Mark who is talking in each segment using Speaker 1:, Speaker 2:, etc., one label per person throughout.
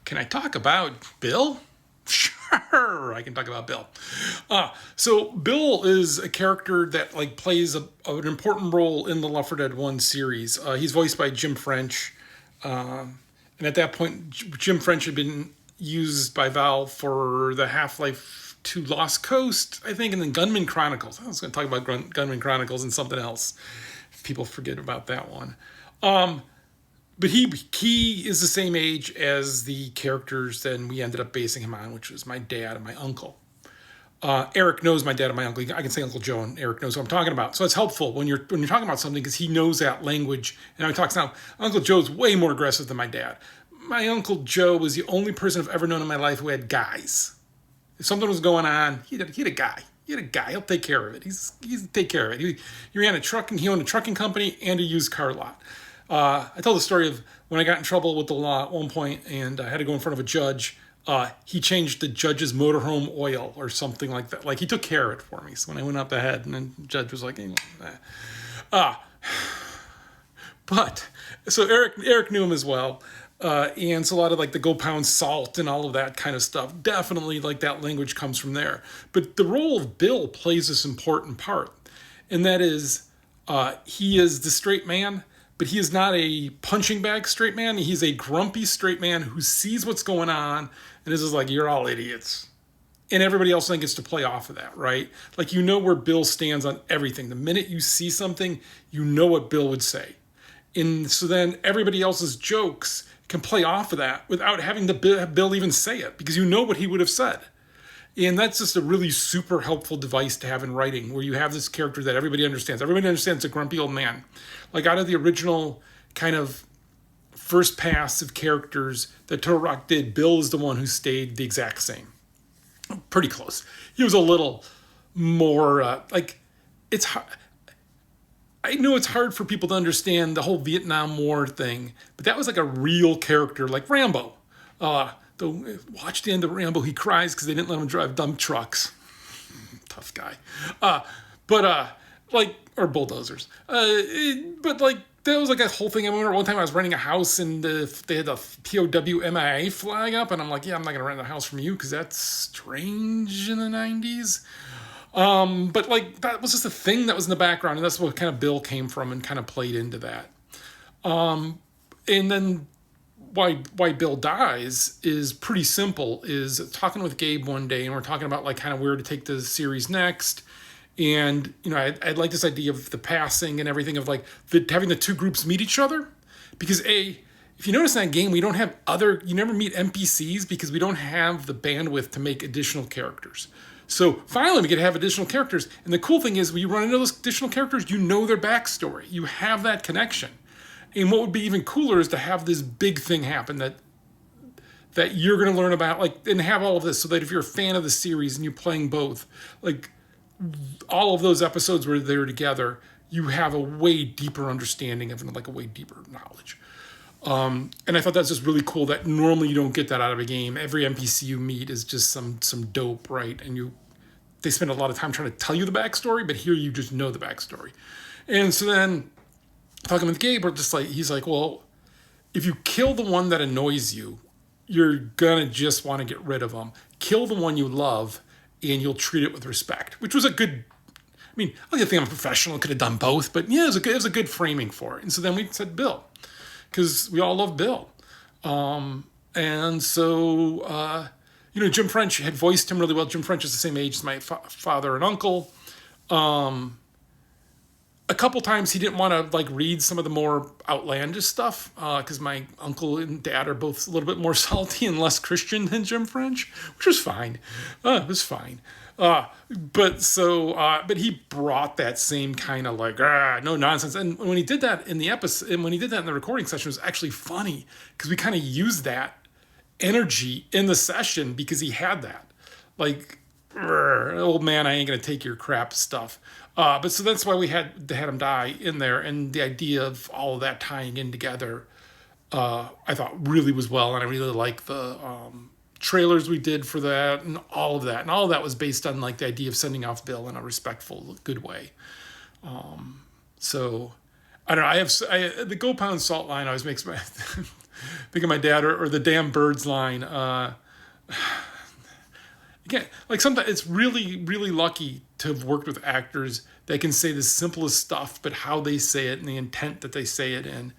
Speaker 1: Can I talk about Bill? Sure, I can talk about Bill. So Bill is a character that like plays an important role in the Left 4 Dead 1 series. He's voiced by Jim French, and at that point, Jim French had been used by Valve for the Half-Life 2 Lost Coast, I think, and then Gunman Chronicles. I was going to talk about Gunman Chronicles and something else. People forget about that one. But he is the same age as the characters that we ended up basing him on, which was my dad and my uncle. Eric knows my dad and my uncle. I can say Uncle Joe, and Eric knows what I'm talking about. So it's helpful when you're talking about something because he knows that language. And he talks now. Uncle Joe's way more aggressive than my dad. My Uncle Joe was the only person I've ever known in my life who had guys. If something was going on, he had a guy. He had a guy. He'll take care of it. He's take care of it. He ran a trucking. He owned a trucking company and a used car lot. I tell the story of when I got in trouble with the law at one point and I had to go in front of a judge. He changed the judge's motorhome oil or something like that. Like he took care of it for me. So when I went up ahead, and then the judge was like, but so Eric knew him as well. And so a lot of like the go pound salt and all of that kind of stuff. Definitely like that language comes from there. But the role of Bill plays this important part. And that is he is the straight man, but he is not a punching bag straight man. He's a grumpy straight man who sees what's going on and is just like, you're all idiots. And everybody else then gets to play off of that, right? Like, you know where Bill stands on everything. The minute you see something, you know what Bill would say. And so then everybody else's jokes can play off of that without having to Bill even say it, because you know what he would have said. And that's just a really super helpful device to have in writing, where you have this character that everybody understands. Everybody understands a grumpy old man. Like out of the original kind of first pass of characters that Turtle Rock did, Bill is the one who stayed the exact same. Pretty close. He was a little more it's hard. I know it's hard for people to understand the whole Vietnam War thing, but that was like a real character, like Rambo. Watch the end of Rambo, he cries because they didn't let him drive dump trucks. Tough guy. Or bulldozers. But like, that was like a whole thing. I remember one time I was renting a house and they had a POW MIA flag up, and I'm like, yeah, I'm not going to rent a house from you because that's strange in the 90s. But like, that was just a thing that was in the background, and that's what kind of Bill came from and kind of played into that. And then why Bill dies is pretty simple. Is talking with Gabe one day, and we're talking about like kind of where to take the series next. And you know, I'd like this idea of the passing and everything of like having the two groups meet each other, because if you notice in that game, we don't have you never meet NPCs because we don't have the bandwidth to make additional characters. So finally, we get to have additional characters. And the cool thing is, when you run into those additional characters, you know their backstory. You have that connection. And what would be even cooler is to have this big thing happen that you're going to learn about, like, and have all of this, so that if you're a fan of the series and you're playing both, like, all of those episodes where they're together, you have a way deeper understanding of it, like a way deeper knowledge. And I thought that's just really cool that normally you don't get that out of a game. Every NPC you meet is just some dope, right? And they spend a lot of time trying to tell you the backstory, but here you just know the backstory. And so then talking with Gabe, he's like, well, if you kill the one that annoys you, you're gonna just want to get rid of them. Kill the one you love, and you'll treat it with respect, which was a good. I mean, I think I'm a professional, could have done both, but yeah, it was a good framing for it. And so then we said Bill, because we all love Bill. And so, Jim French had voiced him really well. Jim French is the same age as my father and uncle. A couple times he didn't want to like read some of the more outlandish stuff because my uncle and dad are both a little bit more salty and less Christian than Jim French, which was fine. It was fine. But he brought that same kind of like no nonsense. And when he did that in the episode, and when he did that in the recording session, it was actually funny because we kind of used that energy in the session because he had that like, old man, I ain't gonna take your crap stuff. But so that's why we had him die in there, and the idea of all of that tying in together, I thought really was well, and I really like the trailers we did for that, and all of that, and all of that was based on like the idea of sending off Bill in a respectful, good way. So I don't know. The Go Pound Salt line always makes me think of my dad, or the damn birds line. Again, like sometimes it's really, really lucky to have worked with actors that can say the simplest stuff, but how they say it and the intent that they say it in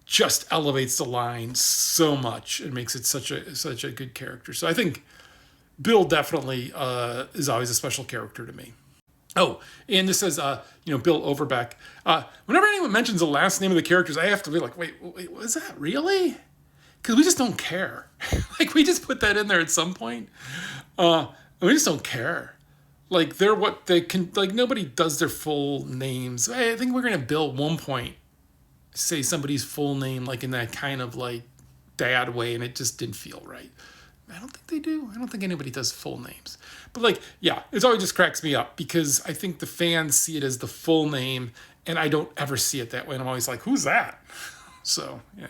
Speaker 1: just elevates the line so much. It makes it such a good character. So I think Bill definitely is always a special character to me. Oh, and this says, Bill Overbeck. Whenever anyone mentions the last name of the characters, I have to be like, wait, was that really? Because we just don't care. Like, we just put that in there at some point. We just don't care. Like, they're what they can, like, nobody does their full names. I think we're going to Bill at one point say somebody's full name, like, in that kind of, like, dad way, and it just didn't feel right. I don't think they do. I don't think anybody does full names. But, like, yeah, it always just cracks me up because I think the fans see it as the full name, and I don't ever see it that way. And I'm always like, who's that? So, yeah.